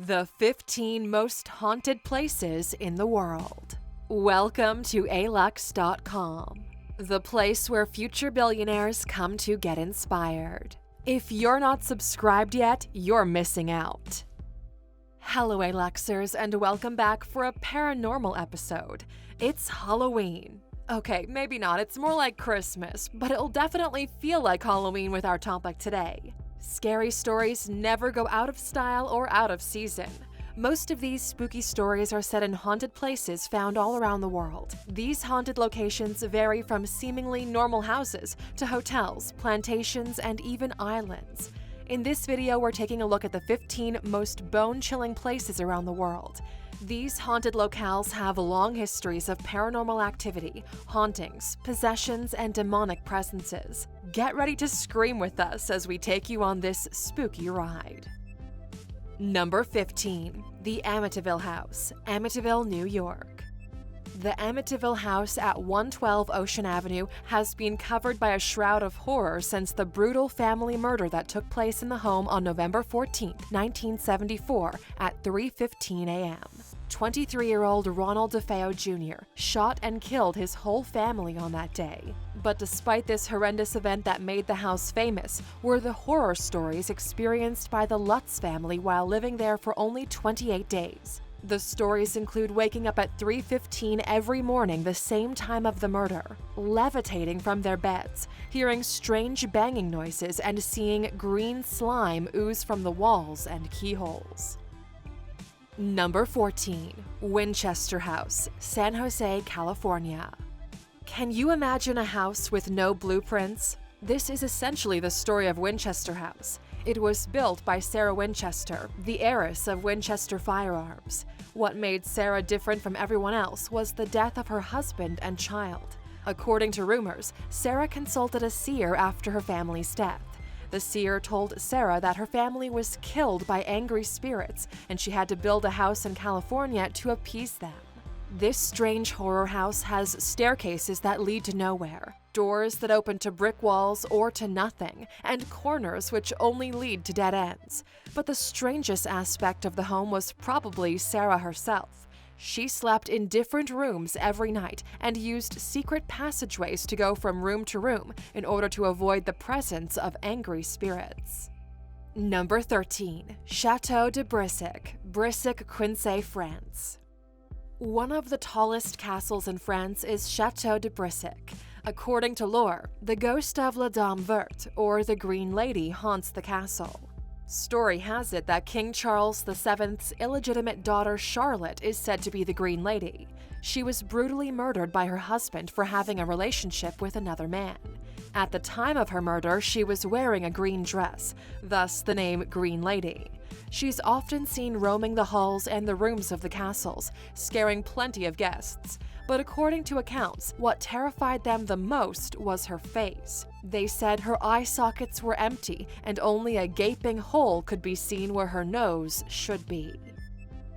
The 15 most haunted places in the world. Welcome to Alux.com, the place where future billionaires come to get inspired. If you're not subscribed yet, you're missing out. Hello Aluxers, and welcome back for a paranormal episode. It's Halloween. Okay, maybe not, it's more like Christmas, but it'll definitely feel like Halloween with our topic today. Scary stories never go out of style or out of season. Most of these spooky stories are set in haunted places found all around the world. These haunted locations vary from seemingly normal houses to hotels, plantations, and even islands. In this video, we're taking a look at the 15 most bone-chilling places around the world. These haunted locales have long histories of paranormal activity, hauntings, possessions, and demonic presences. Get ready to scream with us as we take you on this spooky ride. Number 15. The Amityville House, Amityville, New York. The Amityville House at 112 Ocean Avenue has been covered by a shroud of horror since the brutal family murder that took place in the home on November 14, 1974 at 3:15 a.m. 23-year-old Ronald DeFeo Jr. shot and killed his whole family on that day. But despite this horrendous event that made the house famous were the horror stories experienced by the Lutz family while living there for only 28 days. The stories include waking up at 3:15 every morning the same time of the murder, levitating from their beds, hearing strange banging noises, and seeing green slime ooze from the walls and keyholes. Number 14. Winchester House, San Jose, California. Can you imagine a house with no blueprints? This is essentially the story of Winchester House. It was built by Sarah Winchester, the heiress of Winchester firearms. What made Sarah different from everyone else was the death of her husband and child. According to rumors, Sarah consulted a seer after her family's death. The seer told Sarah that her family was killed by angry spirits and she had to build a house in California to appease them. This strange horror house has staircases that lead to nowhere, doors that open to brick walls or to nothing, and corners which only lead to dead ends. But the strangest aspect of the home was probably Sarah herself. She slept in different rooms every night and used secret passageways to go from room to room in order to avoid the presence of angry spirits. Number 13. Château de Brissac, Brissac-Quincé, France. One of the tallest castles in France is Château de Brissac. According to lore, the ghost of La Dame Verte, or the Green Lady, haunts the castle. Story has it that King Charles VII's illegitimate daughter Charlotte is said to be the Green Lady. She was brutally murdered by her husband for having a relationship with another man. At the time of her murder, she was wearing a green dress, thus the name Green Lady. She's often seen roaming the halls and the rooms of the castles, scaring plenty of guests. But according to accounts, what terrified them the most was her face. They said her eye sockets were empty and only a gaping hole could be seen where her nose should be.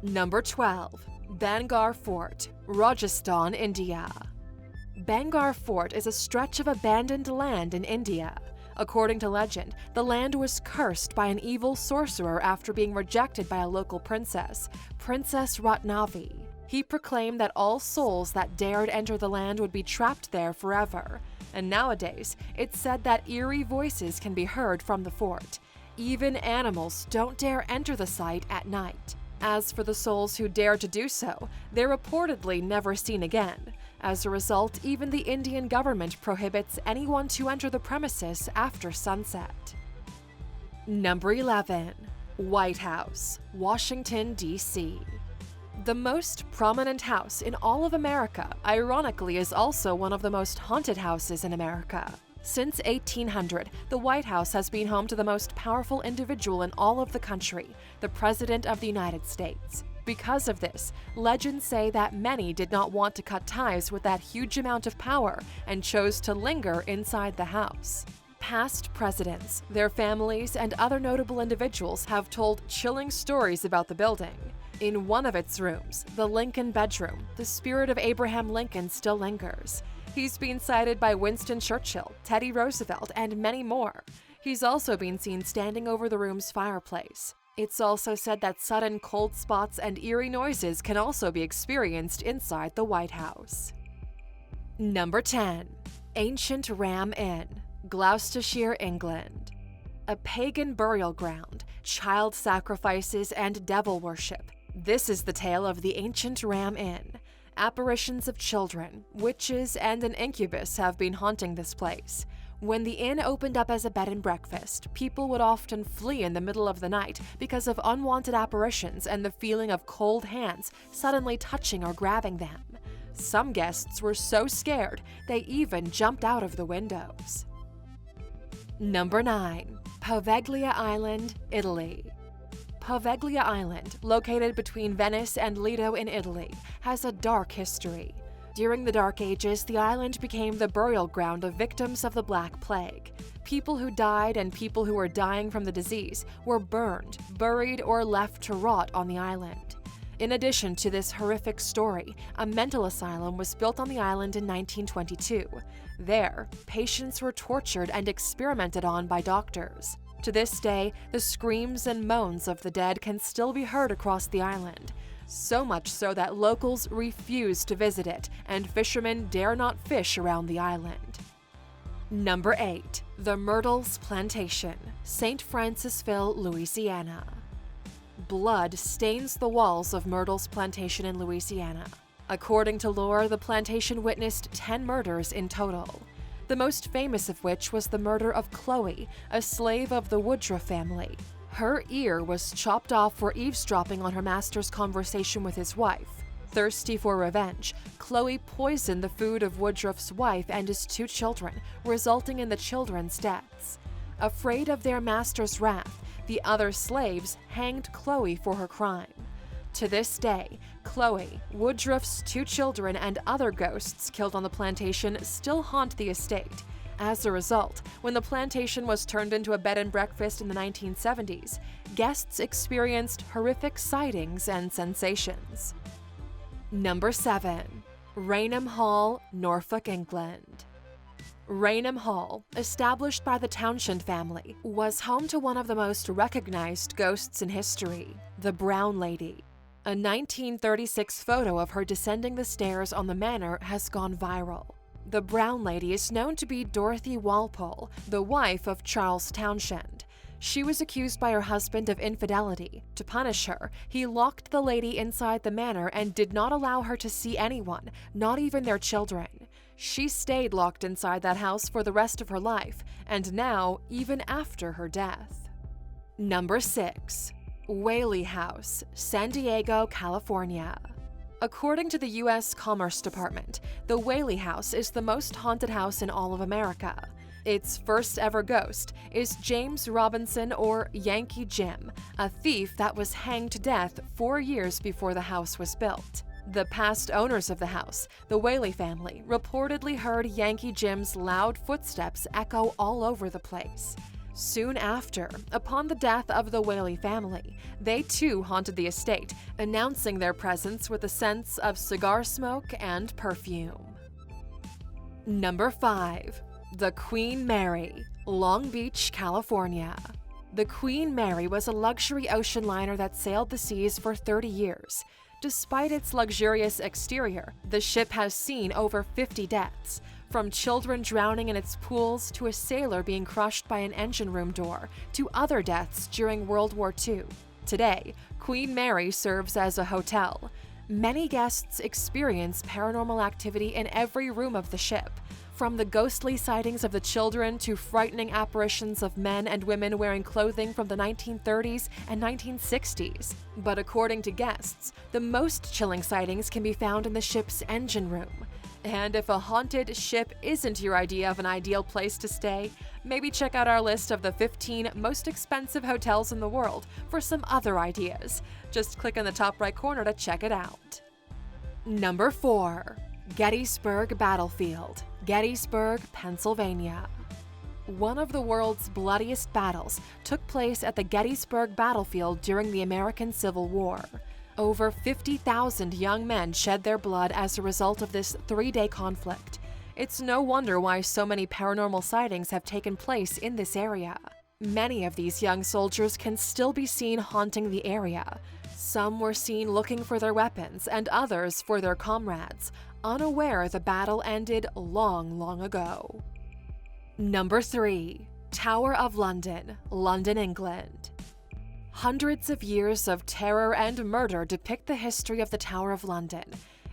Number 12. Bhangarh Fort, Rajasthan, India. Bhangarh Fort is a stretch of abandoned land in India. According to legend, the land was cursed by an evil sorcerer after being rejected by a local princess, Princess Ratnavi. He proclaimed that all souls that dared enter the land would be trapped there forever. And nowadays, it's said that eerie voices can be heard from the fort. Even animals don't dare enter the site at night. As for the souls who dare to do so, they're reportedly never seen again. As a result, even the Indian government prohibits anyone to enter the premises after sunset. Number 11. White House, Washington, D.C. The most prominent house in all of America, ironically, is also one of the most haunted houses in America. Since 1800, the White House has been home to the most powerful individual in all of the country, the President of the United States. Because of this, legends say that many did not want to cut ties with that huge amount of power and chose to linger inside the house. Past presidents, their families, and other notable individuals have told chilling stories about the building. In one of its rooms, the Lincoln bedroom, the spirit of Abraham Lincoln still lingers. He's been cited by Winston Churchill, Teddy Roosevelt, and many more. He's also been seen standing over the room's fireplace. It's also said that sudden cold spots and eerie noises can also be experienced inside the White House. Number 10. Ancient Ram Inn, Gloucestershire, England. A pagan burial ground, child sacrifices, and devil worship. This is the tale of the ancient Ram Inn. Apparitions of children, witches, and an incubus have been haunting this place. When the inn opened up as a bed and breakfast, people would often flee in the middle of the night because of unwanted apparitions and the feeling of cold hands suddenly touching or grabbing them. Some guests were so scared, they even jumped out of the windows. Number 9. Poveglia Island, Italy. Poveglia Island, located between Venice and Lido in Italy, has a dark history. During the Dark Ages, the island became the burial ground of victims of the Black Plague. People who died and people who were dying from the disease were burned, buried, or left to rot on the island. In addition to this horrific story, a mental asylum was built on the island in 1922. There, patients were tortured and experimented on by doctors. To this day, the screams and moans of the dead can still be heard across the island. So much so that locals refuse to visit it, and fishermen dare not fish around the island. Number 8. The Myrtles Plantation, St. Francisville, Louisiana. Blood stains the walls of Myrtles Plantation in Louisiana. According to lore, the plantation witnessed 10 murders in total. The most famous of which was the murder of Chloe, a slave of the Woodruff family. Her ear was chopped off for eavesdropping on her master's conversation with his wife. Thirsty for revenge, Chloe poisoned the food of Woodruff's wife and his 2 children, resulting in the children's deaths. Afraid of their master's wrath, the other slaves hanged Chloe for her crime. To this day, Chloe, Woodruff's 2 children, and other ghosts killed on the plantation still haunt the estate. As a result, when the plantation was turned into a bed and breakfast in the 1970s, guests experienced horrific sightings and sensations. Number 7. Raynham Hall, Norfolk, England. Raynham Hall, established by the Townshend family, was home to one of the most recognized ghosts in history, the Brown Lady. A 1936 photo of her descending the stairs on the manor has gone viral. The Brown Lady is known to be Dorothy Walpole, the wife of Charles Townshend. She was accused by her husband of infidelity. To punish her, he locked the lady inside the manor and did not allow her to see anyone, not even their children. She stayed locked inside that house for the rest of her life, and now even after her death. Number 6. Whaley House, San Diego, California. According to the U.S. Commerce Department, the Whaley House is the most haunted house in all of America. Its first ever ghost is James Robinson, or Yankee Jim, a thief that was hanged to death 4 years before the house was built. The past owners of the house, the Whaley family, reportedly heard Yankee Jim's loud footsteps echo all over the place. Soon after, upon the death of the Whaley family, they too haunted the estate, announcing their presence with a sense of cigar smoke and perfume. Number 5. The Queen Mary, Long Beach, California. The Queen Mary was a luxury ocean liner that sailed the seas for 30 years. Despite its luxurious exterior, the ship has seen over 50 deaths, from children drowning in its pools to a sailor being crushed by an engine room door to other deaths during World War II. Today, Queen Mary serves as a hotel. Many guests experience paranormal activity in every room of the ship, from the ghostly sightings of the children to frightening apparitions of men and women wearing clothing from the 1930s and 1960s. But according to guests, the most chilling sightings can be found in the ship's engine room. And if a haunted ship isn't your idea of an ideal place to stay, maybe check out our list of the 15 most expensive hotels in the world for some other ideas. Just click in the top right corner to check it out. Number 4. Gettysburg Battlefield, Gettysburg, Pennsylvania. One of the world's bloodiest battles took place at the Gettysburg Battlefield during the American Civil War. Over 50,000 young men shed their blood as a result of this 3-day conflict. It's no wonder why so many paranormal sightings have taken place in this area. Many of these young soldiers can still be seen haunting the area. Some were seen looking for their weapons and others for their comrades, unaware the battle ended long, long ago. Number 3. Tower of London, London, England. Hundreds of years of terror and murder depict the history of the Tower of London.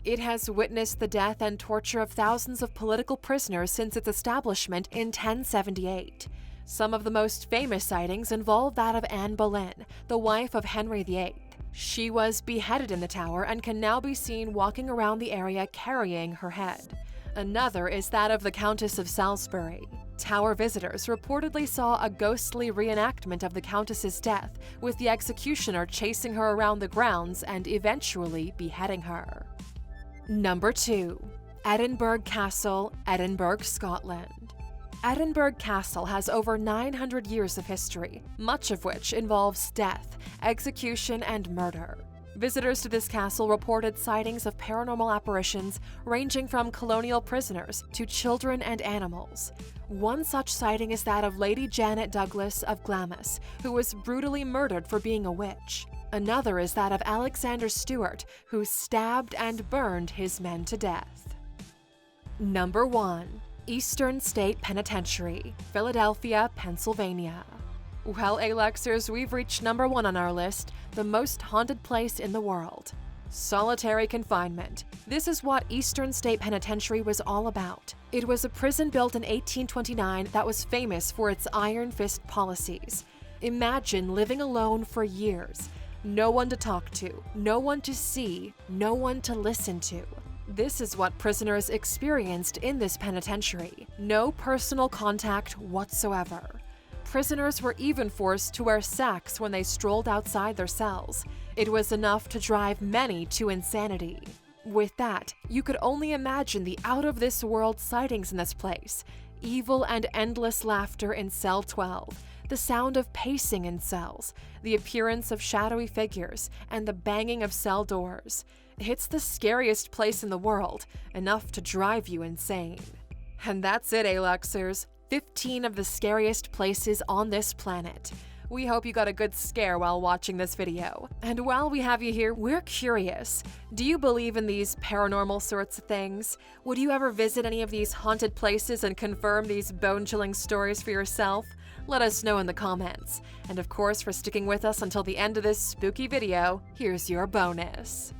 It has witnessed the death and torture of thousands of political prisoners since its establishment in 1078. Some of the most famous sightings involve that of Anne Boleyn, the wife of Henry VIII. She was beheaded in the tower and can now be seen walking around the area carrying her head. Another is that of the Countess of Salisbury. Tower visitors reportedly saw a ghostly reenactment of the Countess's death, with the executioner chasing her around the grounds and eventually beheading her. Number 2. Edinburgh Castle, Edinburgh, Scotland. Edinburgh Castle has over 900 years of history, much of which involves death, execution, and murder. Visitors to this castle reported sightings of paranormal apparitions ranging from colonial prisoners to children and animals. One such sighting is that of Lady Janet Douglas of Glamis, who was brutally murdered for being a witch. Another is that of Alexander Stewart, who stabbed and burned his men to death. Number 1. Eastern State Penitentiary, Philadelphia, Pennsylvania. Well, Aluxers, we've reached number 1 on our list, the most haunted place in the world. Solitary confinement. This is what Eastern State Penitentiary was all about. It was a prison built in 1829 that was famous for its iron fist policies. Imagine living alone for years. No one to talk to, no one to see, no one to listen to. This is what prisoners experienced in this penitentiary. No personal contact whatsoever. Prisoners were even forced to wear sacks when they strolled outside their cells. It was enough to drive many to insanity. With that, you could only imagine the out-of-this-world sightings in this place. Evil and endless laughter in cell 12, the sound of pacing in cells, the appearance of shadowy figures, and the banging of cell doors. It's the scariest place in the world, enough to drive you insane. And that's it, Aluxers. 15 of the scariest places on this planet. We hope you got a good scare while watching this video. And while we have you here, we're curious. Do you believe in these paranormal sorts of things? Would you ever visit any of these haunted places and confirm these bone-chilling stories for yourself? Let us know in the comments. And of course, for sticking with us until the end of this spooky video, here's your bonus.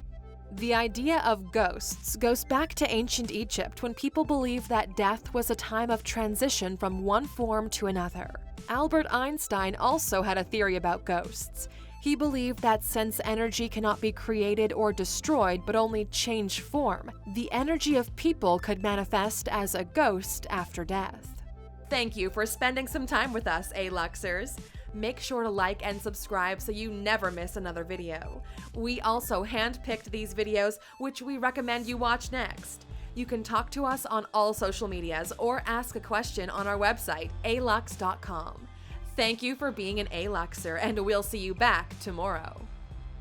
The idea of ghosts goes back to ancient Egypt, when people believed that death was a time of transition from one form to another. Albert Einstein also had a theory about ghosts. He believed that since energy cannot be created or destroyed but only change form, the energy of people could manifest as a ghost after death. Thank you for spending some time with us, Aluxers. Make sure to like and subscribe so you never miss another video. We also handpicked these videos, which we recommend you watch next. You can talk to us on all social medias or ask a question on our website, Alux.com. Thank you for being an Aluxer, and we'll see you back tomorrow.